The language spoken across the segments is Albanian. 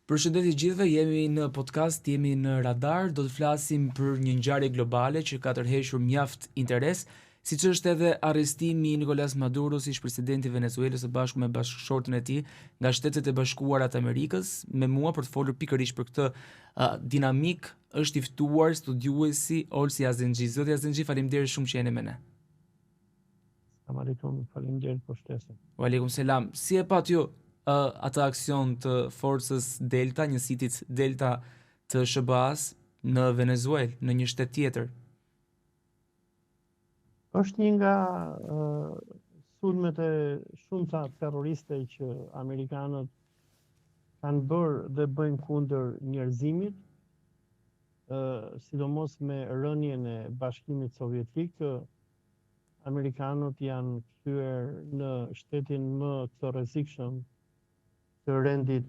Përshëndetje gjithëve, jemi në podcast, jemi në Radar, do të flasim për një ngjarje globale që ka tërhequr mjaft interes, siç është edhe arrestimi i Nicolas Maduros, ish presidenti i Venezuelës së bashku me bashkëshortën e tij nga Shtetet e Bashkuara të Amerikës. Me mua për të folur pikërisht për këtë dinamik është i ftuar studiuesi Olsi Azenxhi. Zoti Azenxhi, faleminderit shumë që jeni me ne. Selam aleikum, faleminderit për ftesën. Aleikum selam. Si e pat ju atë aksion të forcës Delta, njësitit Delta të SBA-s në Venezuelë, në një shtet tjetër? Është një nga sulmet e shumta terroriste që amerikanët kanë bërë dhe bëjnë kundër njerëzimit, sidomos me rënien e Bashkimit Sovjetik. Amerikanët janë kthyer në shtetin më të rrezikshëm të rendit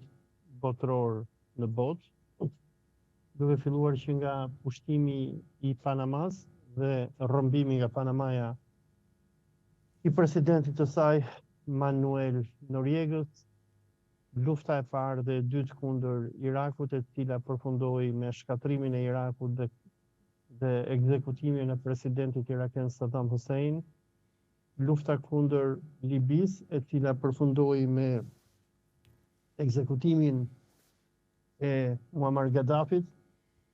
botror në botë, duke filluar që nga pushtimi i Panamas dhe rrëmbimi nga Panamaja i presidentit të saj Manuel Noriegës, lufta e parë dhe e dytë kundër Irakut, e cila përfundoi me shkatrimin e Irakut dhe ekzekutimin e presidentit irakian Saddam Hussein, lufta kundër Libis, e cila përfundoi me ekzekutimin e Muammar Gaddafit,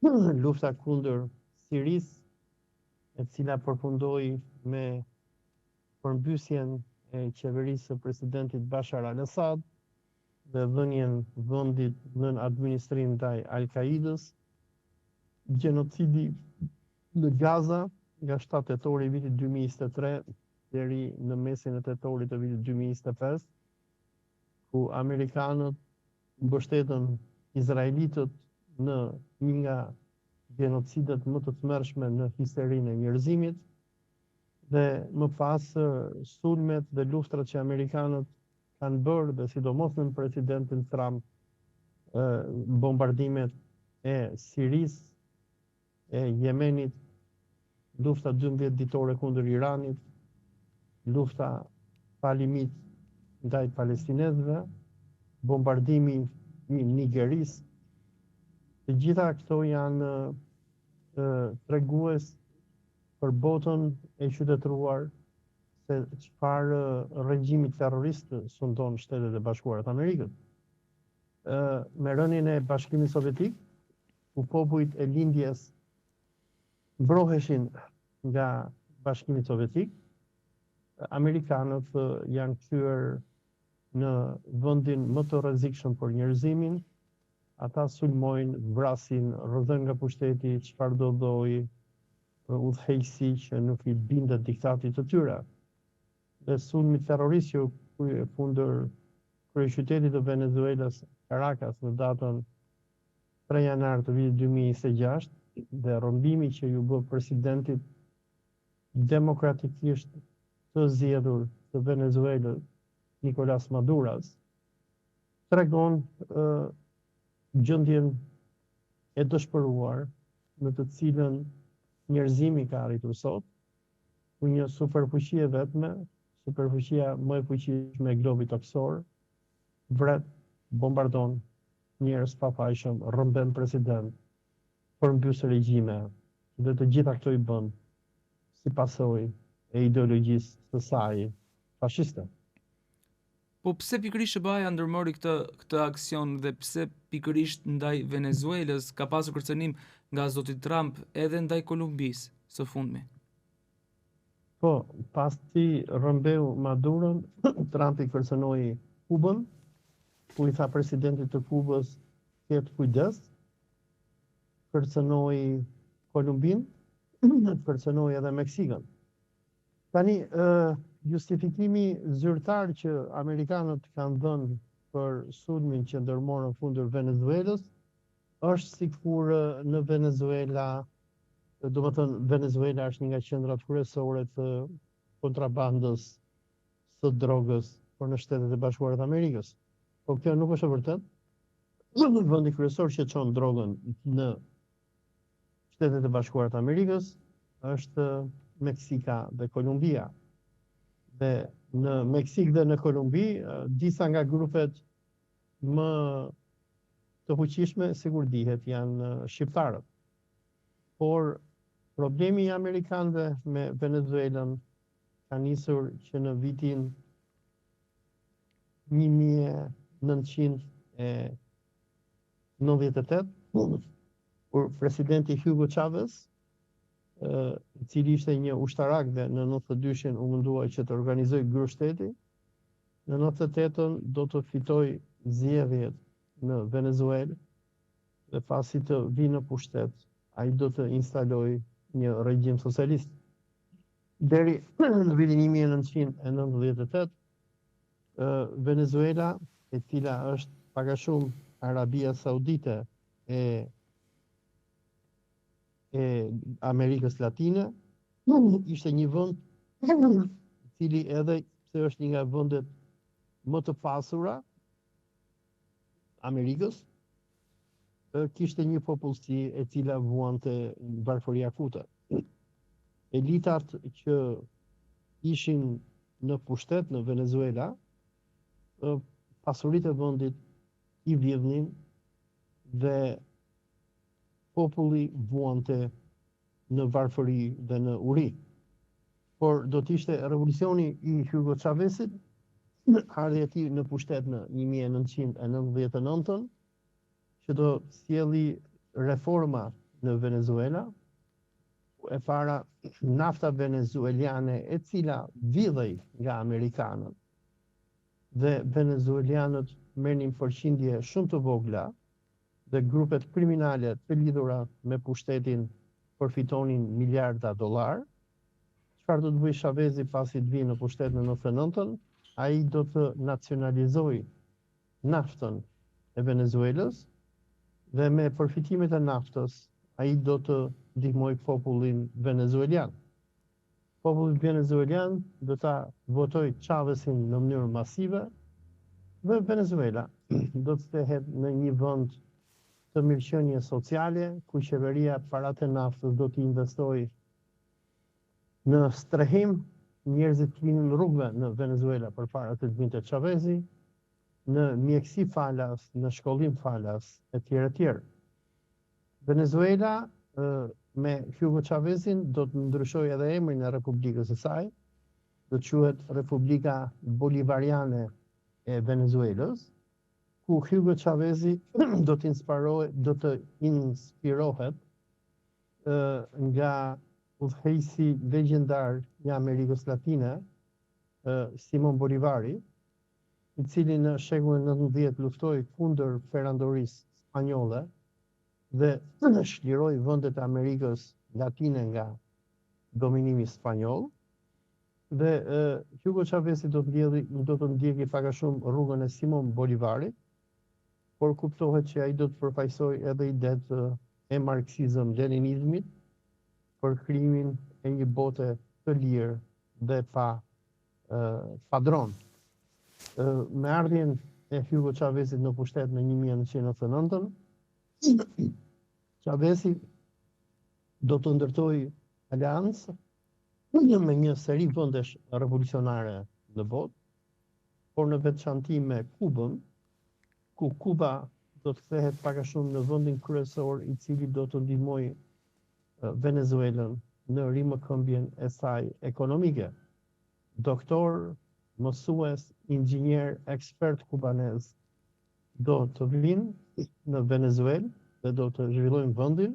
lufta kundër Siris, e cila përfundoi me përmbysjen e qeverisë së presidentit Bashar al-Assad dhe dhënien vendit nën administrim ndaj Al-Qaidës, gjenocidi në Gaza nga 7 tetori i vitit 2023 deri në mesin e tetorit të vitit 2025, ku amerikanët mbështetën izraelitët në një nga genocidet më të tmerrshme në historinë e njerëzimit, dhe më pas sulmet dhe luftrat që amerikanët kanë bërë, dhe sidomos në presidentin Trump, bombardimet e Siris, e Jemenit, lufta 12 ditore kundër Iranit, lufta pa limit ndaj palestinezëve, bombardimi i Nigeris. Të gjitha këto janë tregues për botën e qytetëruar se çfarë regjimi terrorist sundon Shtetet e Bashkuara të Amerikës. Me rënien e Bashkimit Sovjetik, ku popujt e lindjes mbroheshin nga Bashkimi Sovjetik, amerikanët janë kthyer në vendin më të rrezikshëm për njerëzimin. Ata sulmojnë, vrasin, rrëdhën nga pushteti çfarë do lloji udhëheqësi që nuk i bindet diktatit të tyre. Dhe sulmi terrorist që kundër kryeqytetit të Venezuelës, Caracas, në datën 3 janar të vitit 2026, dhe rrëmbimi që ju bë presidentit demokratikisht të zgjedhur të Venezuelës, Nicolas Maduros, tregon gjendjen e dëshpëruar në të cilën njerëzimi ka arritur sot, ku një superfuqi e vetme, superfuqia më e fuqishme e globit toksor, vret, bombardon njerëz pafajshëm, rrëmben president, përmbys regjime, dhe të gjitha këto i bën si pasojë e ideologjisë së saj fashiste. Po pse pikërisht SBA-ja ndërmori këtë aksion dhe pse pikërisht ndaj Venezuelës ka pasur kërcënim nga zoti Trump edhe ndaj Kolumbisë së fundmi? Po, pasi rrëmbeu Maduron, Trumpi kërcënoi Kubën, ku i tha presidentit të Kubës ketë kujdes, kërcënoi Kolumbinë, kërcënoi edhe Meksikën. Tani, justifikimi zyrtar që amerikanët kanë dhënë për sulmin që ndërmorën kundër Venezuelës është sikur në Venezuela, do të thënë Venezuela është një nga qendrat kryesore të kontrabandës së drogës për në Shtetet e Bashkuara të Amerikës. Po kjo nuk është e vërtetë. Vendi kryesor që çon drogën në Shtetet e Bashkuara të Amerikës është Meksika dhe Kolumbia. Dhe në Meksik dhe në Kolumbi, disa nga grupet më të fuqishme, sikur dihet, janë shqiptarët. Por problemi i amerikanëve me Venezuelën ka nisur që në vitin 1998, kur presidenti Hugo Chavez, i cili ishte një ushtarak dhe në 92-shin u mundua që të organizoj grushteti, në 98-ën do të fitoj zgjedhjet në Venezuelë dhe pasi të vinë në pushtet, ai do të instaloj një regjim socialist. Deri në vitin 1998, Venezuela, e cila është pak a shumë Arabia Saudite e Amerikës Latine, ishte një vend i cili edhe pse është një nga vendet më të pasura Amerikës, kishte një popullsi e cila vuante varfëri akute. Elitat që ishin në pushtet në Venezuela, pasuritë e vendit i vjedhnin dhe populli vuante në varfëri dhe në uri. Por do t'ishte revolucioni i Hugo Chavezit, ardhja e tij në pushtet në 1999, që do sjelli reforma në Venezuela. E para, nafta venezueliane e cila vidhej nga amerikanët dhe venezuelianët merrnin përqindje shumë të vogla dhe grupet kriminale të lidhura me pushtetin përfitonin miliarda dollar. Çfarë do të bëjë Chavezi pasi të vinë në pushtet në 99-ën? Ai do të nacionalizojë naftën e Venezuelës dhe me përfitimet e naftës ai do të ndihmoj popullin venezuelian. Populli venezuelian do ta votojë Chavezin në mënyrë masive dhe Venezuela do të kthehet në një vend të mirëqenie sociale, ku qeveria paratë e naftës do të investojë në strehim, njerëzit të vinë në rrugëve në Venezuela përpara të vinte Chavezi, në mjeksi falas, në shkollim falas, etj. Venezuela me Hugo Chavezin do të ndryshojë edhe emrin e republikës së saj, do të quhet Republika Bolivariane e Venezuelës, ku Hugo Chavezi do të inspirohet nga udhëheqësi legjendar i Amerikës Latine, Simon Bolivari, i cili në shekullin 19 luftoi kundër perandorisë spanjolle dhe shliroi vendet e Amerikës Latine nga dominimi spanjoll. Dhe Hugo Chavezi do të ndjeki pak a shumë rrugën e Simon Bolivarit, por kuptohet që ai do të përfaqësojë edhe idetë e marksizëm-leninizmit për krijimin e një bote të lirë dhe pa dron. Me ardhjen e Hugo Chavezit në pushtet në 1999-ën, Chavezi do të ndërtojë aleancë me një seri vendesh revolucionare në botë, por në veçanti me Kubën, ku Kuba do të kthehet pak a shumë në vendin kryesor i cili do të ndihmojë Venezuelën në rimëkëmbjen e saj ekonomike. Doktor, mësues, inxhinier, ekspert kubanez do të vinë në Venezuelë dhe do të zhvillojnë vendin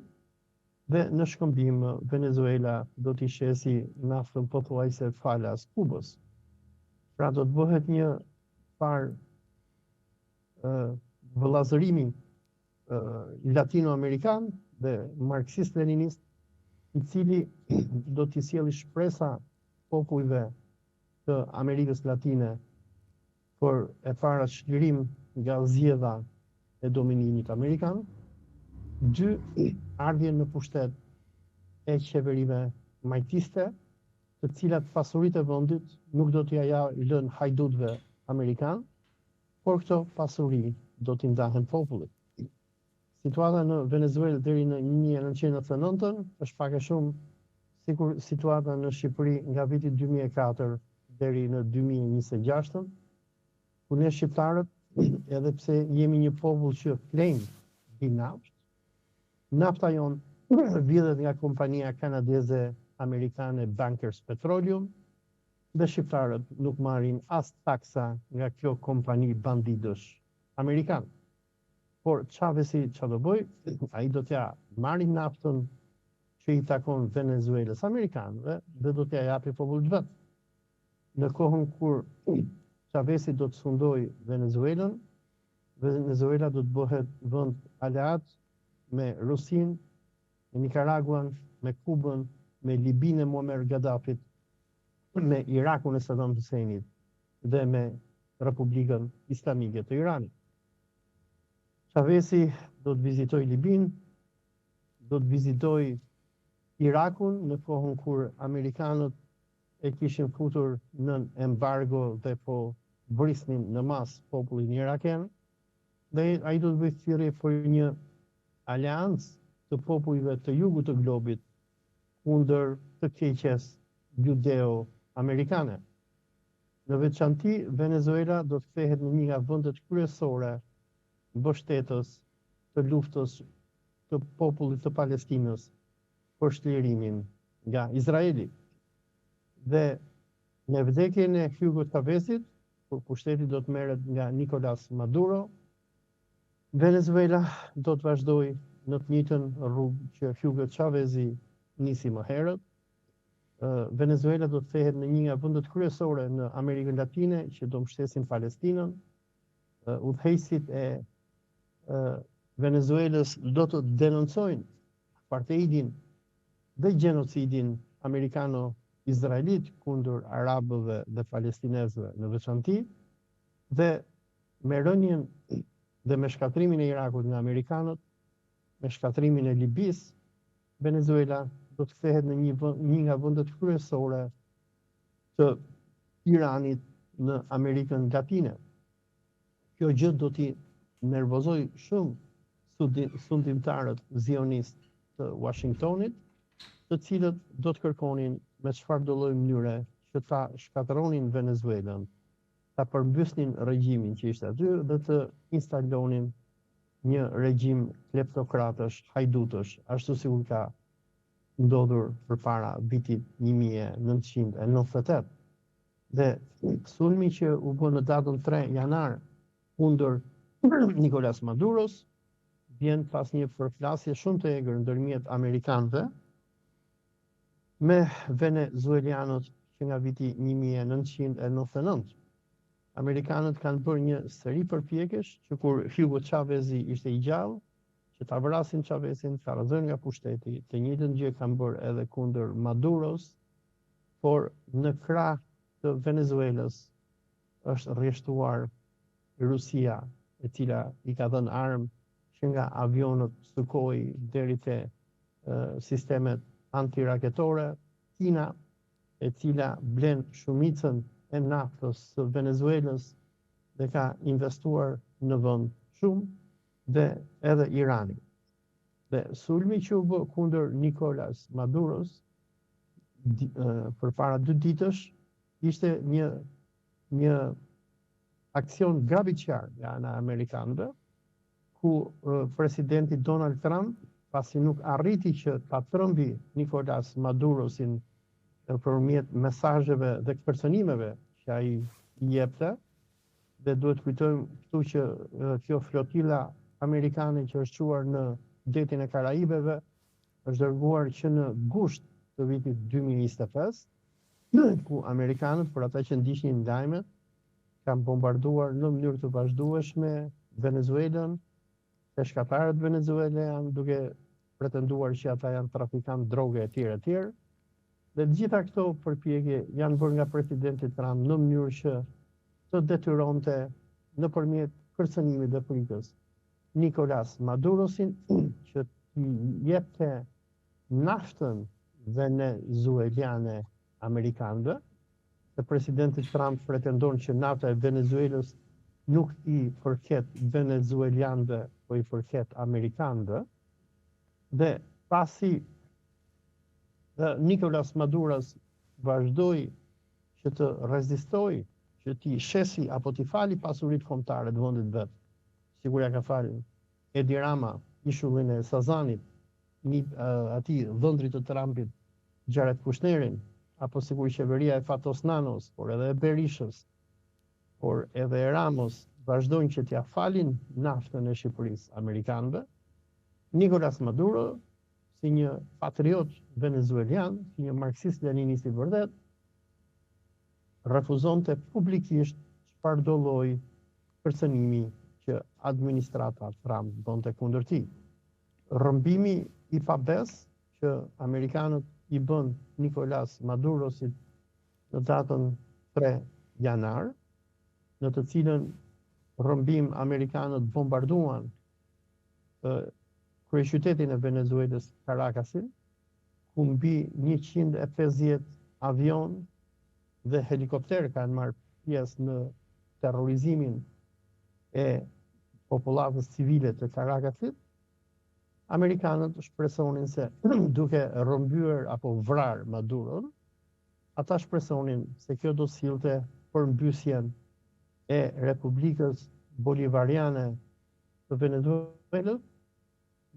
dhe në shkëmbim Venezuela do t'i shesi naftën pothuajse falas Kubës. Pra do të bëhet një farë vëllazërimi latino-amerikan dhe marksist-leninist, i cili do t'i sjellë shpresa popujve të Amerikës Latine për e para çlirim nga zgjedhja e dominimit amerikan, 2, ardhjen në pushtet e qeverive majtiste, të cilat pasuritë e vendit nuk do t'ia lënë hajdutëve amerikan, por këto pasuri do t'i ndahen popullit. Situata në Venezuelë deri në 1999 është pak e shumë sikur situata në Shqipëri nga viti 2004 deri në 2026, ku ne shqiptarët, edhe pse jemi një popull që flejmë naftë. Nafta jonë vjedhet nga kompania kanadeze amerikane Bankers Petroleum dhe shqiptarët nuk marrin as taksa nga kjo kompani bandidësh amerikan. Por Chavezi çfarë do bëj? Ai do t'ja marrë naftën që i takon Venezuelës amerikanëve dhe do t'ja japi popullit vet. Në kohën kur Chavezi do të sundoj Venezuelën, Venezuela do të bëhet vend aleat me Rusinë, me Nicaraguan, me Kubën, me Libinë e Muammar Gaddafit, me Irakun e Saddam Husseinit dhe me Republikën Islamike të Iranit. Chavezi do të vizitoj Libinë, do të vizitoj Irakun në kohën kur amerikanët e kishin futur në embargo dhe po vrisnin në mas popullin iraken, dhe ai do të bëjë thirrje për një aleancë të popujve të jugut të globit kundër të keqes judeo-amerikane. Në veçanti, Venezuela do të kthehet në një nga vendet kryesore mbështetës të luftës të popullit të Palestinës për shlirimin nga Izraeli. Dhe në vdekjen e Hugo Chavezit, kur pushteti do të merret nga Nicolas Maduro, Venezuela do të vazhdojë në të njëjtën rrugë që Hugo Chavezi nisi më herët. Venezuela do të kthehet në një nga vendet kryesore në Amerikën Latine që do mbështesin Palestinën. Udhëheqësit e Venezuelës do të denoncojnë apartheidin dhe gjenocidin amerikano-izraelit kundër arabëve dhe palestinezëve në veçanti, dhe me rënien dhe me shkatrimin e Irakut nga amerikanët, me shkatrimin e Libisë, Venezuela do të kthehet në një nga vendet kryesore të Iranit në Amerikën Latine. Kjo gjë do t'i nervozoj shumë sundimtarët zionist të Washingtonit, të cilët do të kërkonin me çfarë do lloj mënyre që ta shkatërronin Venezuelën, ta përmbysnin regjimin që ishte aty dhe të instalonin një regjim kleptokratësh, hajdutësh, ashtu sikur ka ndodhur përpara vitit 1998. Dhe sulmi që u bë në datën 3 janar kundër Nicolas Maduros vjen pas një përplasje shumë të egër ndërmjet amerikanëve me venezuelianët që nga viti 1999. Amerikanët kanë bërë një seri përpjekjesh që kur Hugo Chavezi ishte i gjallë, që ta vrasin Chavezin, ta rrëzojnë nga pushteti, të njëjtën gjë kanë bërë edhe kundër Maduros, por në krah të Venezuelës është rreshtuar Rusia, e cila i ka dhënë armë që nga avionët Sukhoi deri te sistemet antiraketore, Kina, e cila blen shumicën e naftës së Venezuelës dhe ka investuar në vend shumë, dhe edhe Irani. Dhe sulmi që u bë kundër Nicolas Maduros përpara 2 ditësh ishte një aksion grabitqar nga ana amerikanëve, ku presidenti Donald Trump, pasi nuk arriti që ta trëmbi Nicolas Madurosin përmjet mesazheve dhe kërcënimeve që ai i jepte, dhe duhet kujtojmë këtu që kjo flotilla amerikane që është çuar në detin e Karaibeve është dërguar që në gusht të vitit 2025, ku amerikanët, për ata që ndiqnin lajmet, kanë bombarduar në mënyrë të vazhdueshme Venezuelën, e shkatarët venezuelanë duke pretenduar që ata janë trafikantë droge etj. Dhe të gjitha këto përpjekje janë bërë nga presidenti Trump në mënyrë që të detyronte nëpërmjet kërcënimit dhe frikës Nicolas Madurosin që t'i jepte naftën venezueliane amerikanëve. Se presidenti Trump pretendon që nafta e Venezuelës nuk i përket venezuelianëve, po i përket amerikanëve. Dhe pasi Nicolas Maduros vazhdoi që të rezistoi, që t'i shesi apo t'i fali pasuritë kombëtare të vendit vet, sikur ja ka falë Edi Rama ishullin e Sazanit, atij dhëndrit të Trumpit, Jared Kushnerin, apo sikur qeveria e Fatos Nanos, por edhe e Berishës, por edhe e Ramos, vazhdojnë që t'ja falin naftën e Shqipërisë amerikanëve, Nicolas Maduro, si një patriot venezuelian, si një marksist-leninist i vërtet, refuzonte publikisht çfarëdo lloj kërcënimi që administrata Trump donte kundër tij. Rrëmbimi i pabes që amerikanët i bën Nicolas Madurosit në datën 3 janar, në të cilën rrëmbim amerikanët bombarduan kryeqytetin e Venezuelës Caracasin, ku mbi 150 avion dhe helikopter kanë marrë pjesë në terrorizimin e popullatës civile të Caracasit, amerikanët shpresonin se duke rrëmbyer apo vrarë Maduron, ata shpresonin se kjo do sillte përmbysjen e Republikës Bolivariane të Venezuelës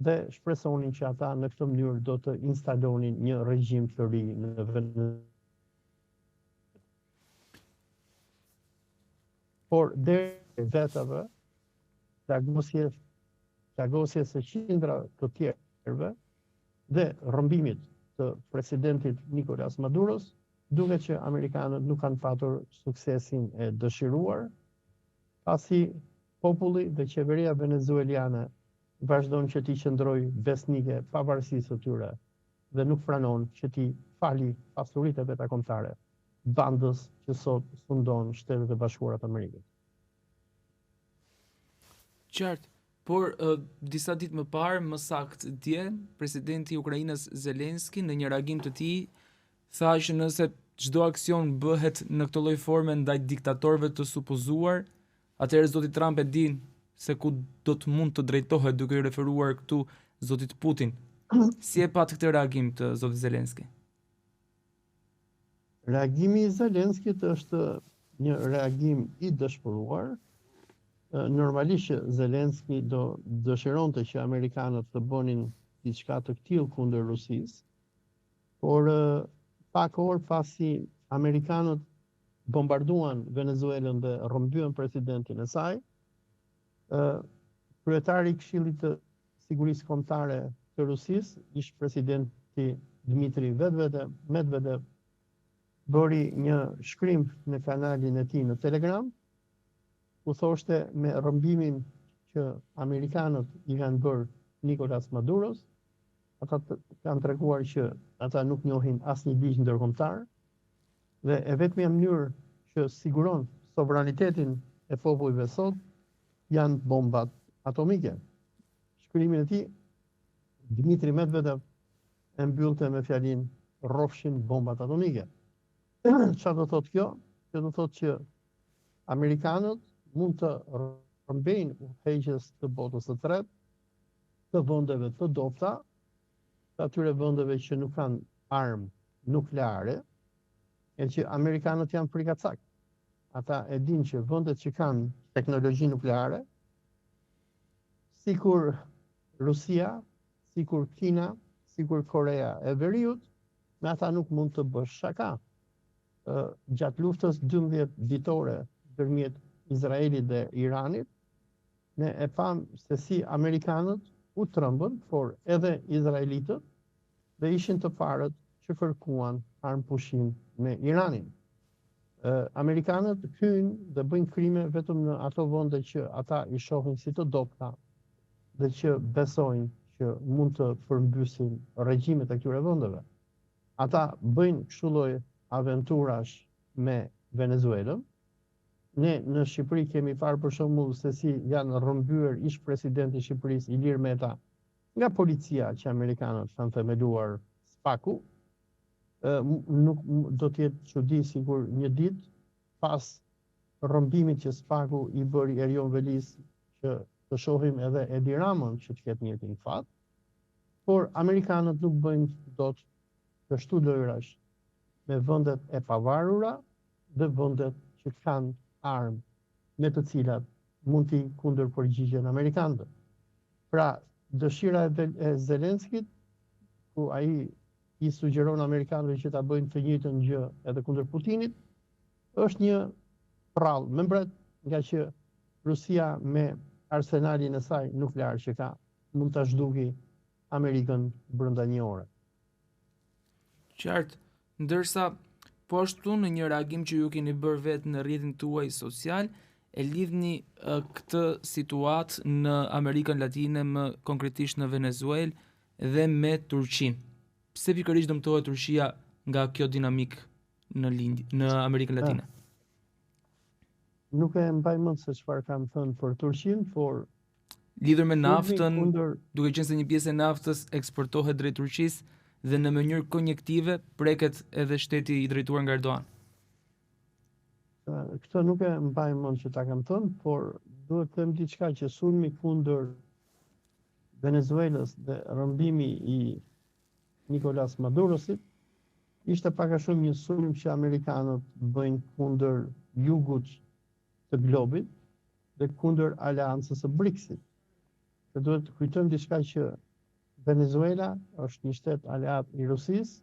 dhe shpresonin që ata në këtë mënyrë do të instalonin një regjim të ri në Venezuelë. Por deri vetave, plagosjes së qindra të tjerëve dhe rrëmbimit të presidentit Nicolas Maduros, duket që amerikanët nuk kanë patur suksesin e dëshiruar, pasi populli dhe qeveria venezueliane vazhdon që t'i qëndrojë besnike pavarësisë së tyre dhe nuk pranon që t'i fali pasuritë e veta kombëtare bandës që sot fundon Shtetet e Bashkuara të Amerikës. Qartë, por disa ditë më parë, më saktë dje, presidenti i Ukrainës Zelenski në një reagim të tij tha që nëse çdo aksion bëhet në këtë lloj forme ndaj diktatorëve të supozuar, atëherë zoti Trump e din se ku do të mund të drejtohet, duke i referuar këtu zotit Putin. Si e pat këtë reagim të zotit Zelenski? Reagimi i Zelenskit është një reagim i dëshpëruar. Normalisht që Zelenski do dëshironte që amerikanët të bënin diçka të tillë kundër Rusisë, por pak orë pasi amerikanët bombarduan Venezuelën dhe rrëmbyen presidentin e saj, kryetari i Këshillit të Sigurisë Kombëtare të Rusisë, ish presidenti Dmitri Medvedev, bëri një shkrim në kanalin e tij në Telegram, ku thoshte me rrëmbimin që amerikanët i kanë bërë Nicolas Maduros, ata kanë treguar që ata nuk njohin asnjë ligj ndërkombëtar dhe e vetmja mënyrë që siguron sovranitetin e popujve sot janë bombat atomike. Shkrimin e tij Dmitri Medvedev e mbyllte me fjalinë rrofshin bombat atomike. Çfarë do thotë kjo? Kjo do thotë që amerikanët mund të rrëmbejnë udhëheqjes të botës së tretë, të vendeve të dobta, të atyre vendeve që nuk kanë armë nukleare, e që amerikanët janë frikacak. Ata e dinë që vendet që kanë teknologji nukleare, sikur Rusia, sikur Kina, sikur Korea e Veriut, me ata nuk mund të bësh shaka. Gjatë luftës 12 ditore ndërmjet Izraelit dhe Iranit, ne e pam se si amerikanët u trembën, por edhe izraelitët, dhe ishin të parët që kërkuan armë pushim me Iranin. Amerikanët hyjnë dhe bëjnë krime vetëm në ato vende që ata i shohin si të dobta dhe që besojnë që mund të përmbysin regjimet e këtyre vendeve. Ata bëjnë kështu lloj aventurash me Venezuelën. Ne në Shqipëri kemi parë për shembull se si janë rrëmbyer ish presidenti i Shqipërisë Ilir Meta nga policia që amerikanët kanë themeluar SPAK-u. Nuk do të jetë çudi sikur një ditë pas rrëmbimit që SPAK-u i bëri Erion Velis që të shohim edhe Edi Ramën që të ketë njëjtin fat, por amerikanët nuk bëjnë dot kështu lojrash me vendet e pavarura dhe vendet që kanë armë me të cilat mund t'i kundërpërgjigjen amerikanëve. Pra, dëshira e Zelenskit, ku ai i sugjeron amerikanëve që ta bëjnë të njëjtën gjë edhe kundër Putinit, është një prallë me mbret, nga që Rusia me arsenalin e saj nuklear që ka mund ta zhduki Amerikën brenda një ore. Qartë, ndërsa po ashtu në një reagim që ju keni bërë vetë në rrjetin tuaj social, e lidhni këtë situatë në Amerikën Latine, më konkretisht në Venezuelë dhe me Turqinë. Pse pikërisht dëmtohet Turqia nga kjo dinamik në Amerikën Latine? Nuk e mbaj mend se çfarë kam thënë për Turqinë, por lidhur me naftën, duke qenë se një pjesë e naftës eksportohet drejt Turqisë dhe në mënyrë konjektive preket edhe shteti i drejtuar nga Erdogan. Këtë nuk e mbaj mend që ta kam thënë, por duhet të them diçka që sulmi kundër Venezuelës dhe rrëmbimi i Nicolas Madurosit ishte pak a shumë një sulm që amerikanët bëjnë kundër jugut të globit dhe kundër aleancës së BRICS-it. Dhe duhet të kujtojmë diçka që Venezuela është një shtet aleat i Rusisë,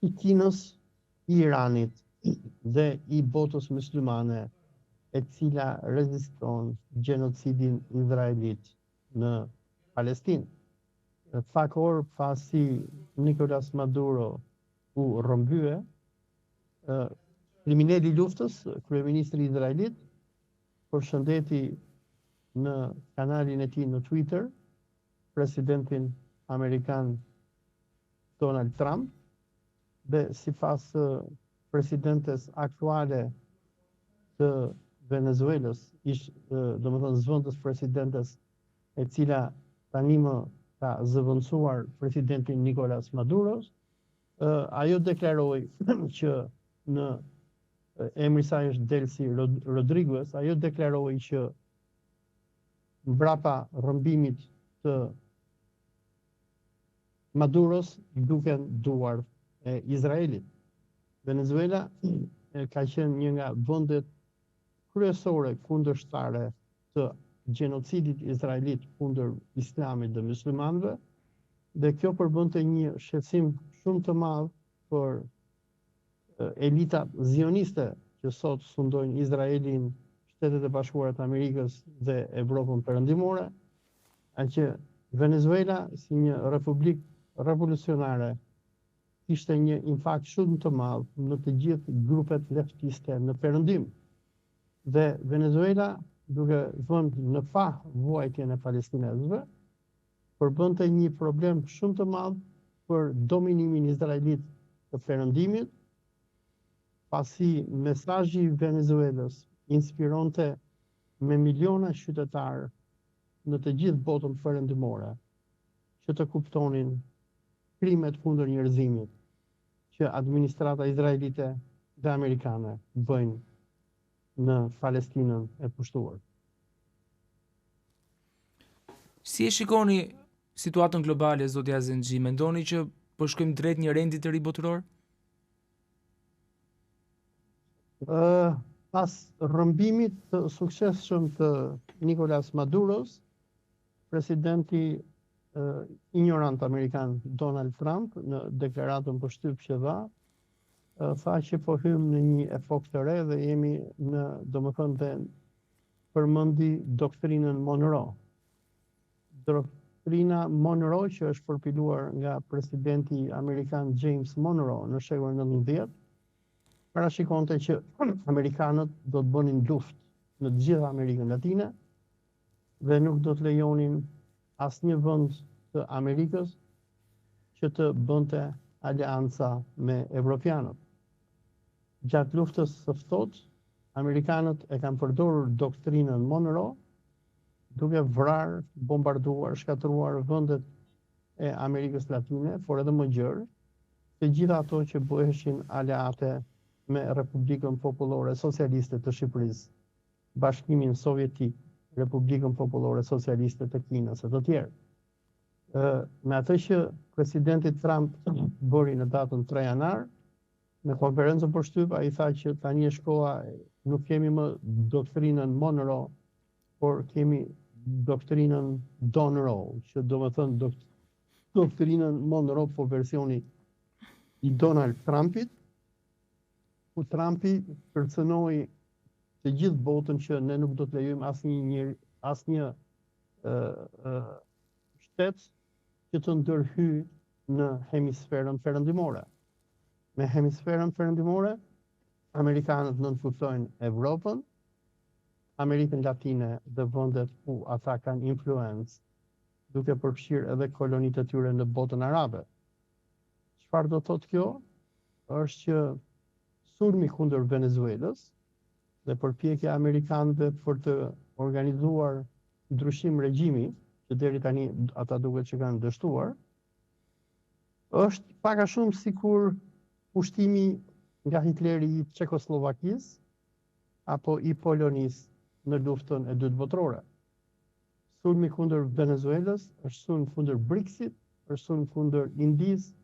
i Kinës, i Iranit dhe i botës muslimane, e cila reziston gjenocidin izraelit në Palestinë. Pak orë pasi Nicolas Maduro u rrëmbye, kriminali i luftës, kryeministri i Izraelit, përshëndeti në kanalin e tij në Twitter presidentin amerikan Donald Trump dhe sipas presidentes aktuale të Venezuelës, domethënë zëvendës presidentes, e cila tani më ka zëvendësuar presidentin Nicolas Maduros, ajo deklaroi që në emri i saj është Delcy Rodriguez, ajo deklaroi që mbrapa rrëmbimit të Maduros duken duart e Izraelit. Venezuela ka qenë një nga vendet kryesore kundërshtare të gjenocidit izraelit kundër islamit dhe muslimanëve, dhe kjo përbënte një shqetësim shumë të madh për elitat zioniste që sot sundojnë Izraelin, Shtetet e Bashkuara të Amerikës dhe Evropën perëndimore, që Venezuela si një republikë revolucionare ishte një impakt shumë të madh në të gjithë grupet leftiste në perëndim. Dhe Venezuela, duke vënë në pa vuajtjen e palestinezëve, përbënte një problem shumë të madh për dominimin izraelit të perëndimit, pasi mesazhi i Venezuelës inspironte me miliona qytetarë në të gjithë botën perëndimore që të kuptonin krimet kundër njerëzimit që administrata izraelite dhe amerikane bëjnë në Palestinën e pushtuar. Si e shikoni situatën globale, zoti Azenxhi? Mendoni që po shkojmë drejt një rendi të ri botëror? Pas rrëmbimit të suksesshëm të Nicolas Maduros, presidenti ignorant amerikan Donald Trump në deklaratën për shtyp që dha, tha që po hym në një epokë të re dhe jemi në, domethënë, dhe përmendi doktrinën Monroe. Doktrina Monroe, që është përpiluar nga presidenti amerikan James Monroe në shekullin 19, parashikonte që amerikanët do të bënin luftë në të gjithë Amerikën Latine dhe nuk do të lejonin asnjë vend të Amerikës që të bënte aleanca me evropianët. Gjatë luftës së ftohtë, amerikanët e kanë përdorur doktrinën Monroe duke vrarë, bombarduar, shkatëruar vendet e Amerikës Latine, por edhe më gjerë, të gjitha ato që bëheshin aleate me Republikën Popullore Socialiste të Shqipërisë, Bashkimin Sovjetik, Republikën Popullore Socialiste të Kinës e të tjerë. Me atë që presidenti Trump bëri në datën 3 janar, në konferencën për shtyp, ai tha që tani është koha, nuk kemi më doktrinën Monroe, por kemi doktrinën Monroe, që do më thënë doktrinën Monroe po versioni i Donald Trumpit, ku Trumpi kërcënoi të gjithë botën që ne nuk do të lejojmë asnjë shtet që të ndërhyj në hemisferën perëndimore. Me hemisferën perëndimore, amerikanët nënfutojnë Evropën, Amerikën Latine dhe vendet ku ata kanë influencë, duke përfshirë edhe kolonitë e tyre në botën arabe. Çfarë do thotë kjo? Është që sulmi kundër Venezuelës dhe përpjekja e amerikanëve për të organizuar ndryshim regjimi, që deri tani ata duket që kanë dështuar, është pak a shumë sikur pushtimi nga Hitleri i Çekoslovakisë apo i Polonisë në luftën e dytë botërore. Sulmi kundër Venezuelës është sulm kundër BRICS-it, është sulm kundër Indisë,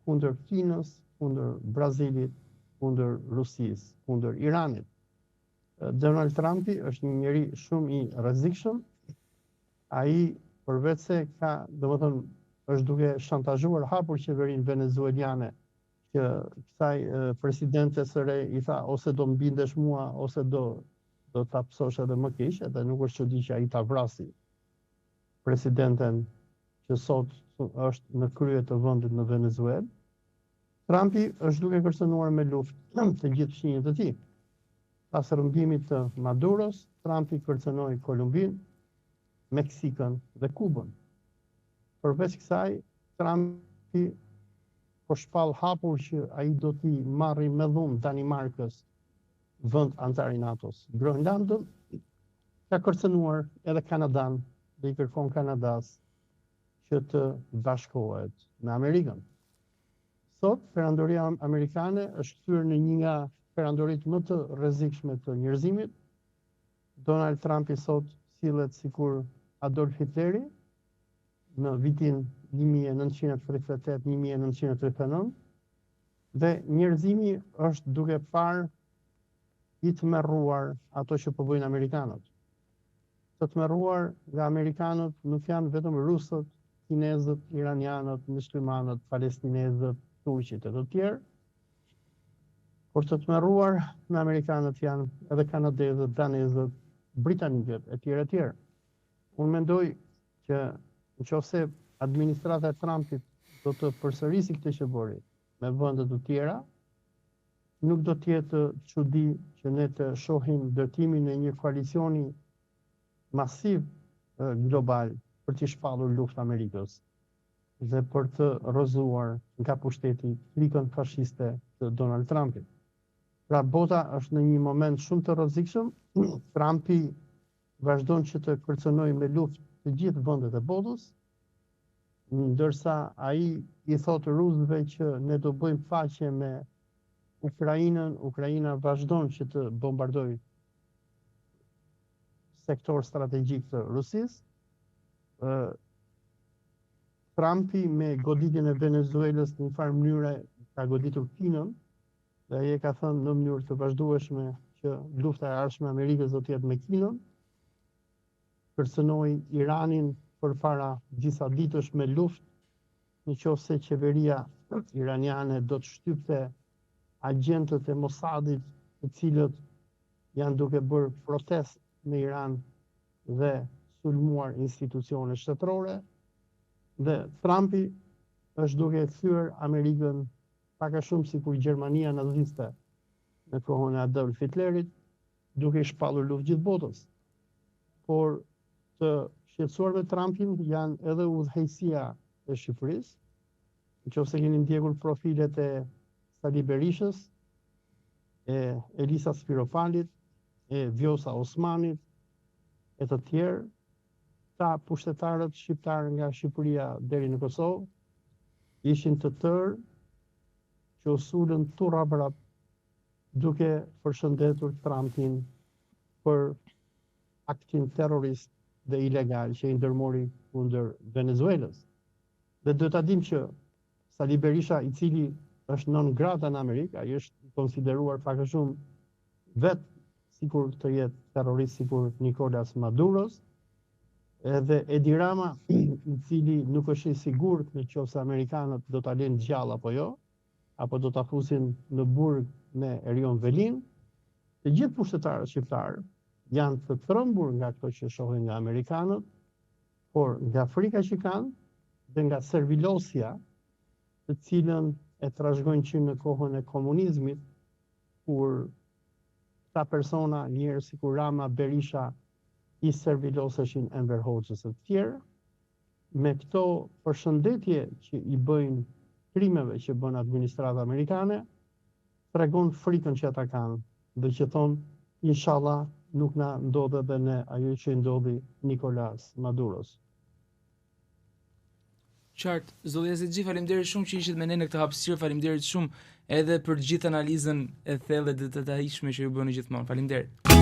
kundër Kinës, kundër Brazilit, kundër Rusisë, kundër Iranit. Donald Trumpi është një njeri shumë i rrezikshëm. Ai përveç se ka, domethënë, është duke shantazhuar hapur qeverinë venezueliane, që kësaj presidente së re i tha ose do mbindesh mua ose do ta psosh edhe më keq, edhe nuk është çudi që ai ta vrasi presidenten që sot është në krye të vendit në Venezuelë. Trumpi është duke kërcënuar me luftë të gjithë fëmijët e tij. Pas rrëmbimit të Maduros, Trumpi kërcënoi Kolumbinë, Meksikën dhe Kubën. Përveç kësaj, Trumpi po shpall hapur që ai do t'i marrë me dhunë Danimarkës, vend antar i NATO-s. Groenlandën ka kërcënuar edhe Kanadan dhe i kërkon Kanadas që të bashkohet me Amerikën. Sot, perandoria amerikane është kthyer në një nga perandoritë më të rrezikshme të njerëzimit. Donald Trumpi sot sillet sikur Adolf Hitleri në vitin 1938-1939 dhe njerëzimi është duke parë i tmerruar ato që po bëjnë amerikanët. Të tmerruar nga amerikanët nuk janë vetëm rusët, kinezët, iranianët, muslimanët, palestinezët, turqit e të tjerë, por të tmerruar me amerikanët janë edhe kanadezët, danezët, britanikët e tjerë e tjerë. Unë mendoj që nëse administrata e Trumpit do të përsërisi këtë që bëri me vende të tjera, nuk do të jetë çudi që ne të shohim ndërtimin e një koalicioni masiv global për të shpallur luftë Amerikës dhe për të rrëzuar nga pushteti klikën fashiste të Donald Trumpit. Pra bota është në një moment shumë të rrezikshëm. Trumpi vazhdon që të kërcënojë me luftë të gjithë vendet e botës, ndërsa ai i thotë rusëve që ne do bëjmë paqe me Ukrainën, Ukraina vazhdon që të bombardojë sektor strategjik të Rusisë. Trumpi me goditjen e Venezuelës në një farë mënyre ka goditur Kinën dhe ai e ka thënë në mënyrë të vazhdueshme që lufta e ardhshme e Amerikës do të jetë me Kinën. Kërcënoi Iranin përpara disa ditësh me luftë, nëse qeveria iraniane do të shtypte agjentët e Mossadit, të cilët janë duke bërë protestë në Iran dhe sulmuar institucione shtetërore. Dhe Trumpi është duke kthyer Amerikën pak a shumë sikur Gjermania naziste në kohën e Adolf Hitlerit, duke i shpallur luftë gjithë botës. Por të shqetësuar me Trumpin janë edhe udhëheqësia e Shqipërisë. Nëse keni ndjekur profilet e Sali Berishës, e Elisa Spiropalit, e Vjosa Osmanit, e të tjerë, ta pushtetarët shqiptarë nga Shqipëria deri në Kosovë, ishin të tërë që u sulën turrapërap duke përshëndetur Trumpin për aktin terrorist dhe ilegal që i ndërmori kundër Venezuelës. Dhe do ta dim që Sali Berisha, i cili është non grata në Amerikë, ai është konsideruar pak a shumë vetë sikur të jetë terrorist sikur Nicolas Maduros, edhe Edi Rama, i cili nuk është i sigurt nëse amerikanët do ta lënë gjallë apo jo, apo do ta fusin në burg me Erion Velin. Të gjithë pushtetarët shqiptarë janë të trembur nga ato që shohin nga amerikanët, por nga frika që kanë dhe nga servilosja, të cilën e trashëgojnë që në kohën e komunizmit, kur ta persona njerëz si kur Rama, Berisha i serviloseshin Enver Hoxhës e të tjerë, me këto përshëndetje që i bëjnë krimeve që bën administrata amerikane, tregon frikën që ata kanë dhe që thonë, inshallah nuk na ndodhe dhe ne ajo që i ndodhi Nicolas Maduros. Qartë, zoti Azetxhi, faleminderit shumë që ishit me ne në këtë hapësirë, faleminderit shumë edhe për gjithë analizën e thellë dhe të detajshme që ju bëni gjithmonë. Faleminderit.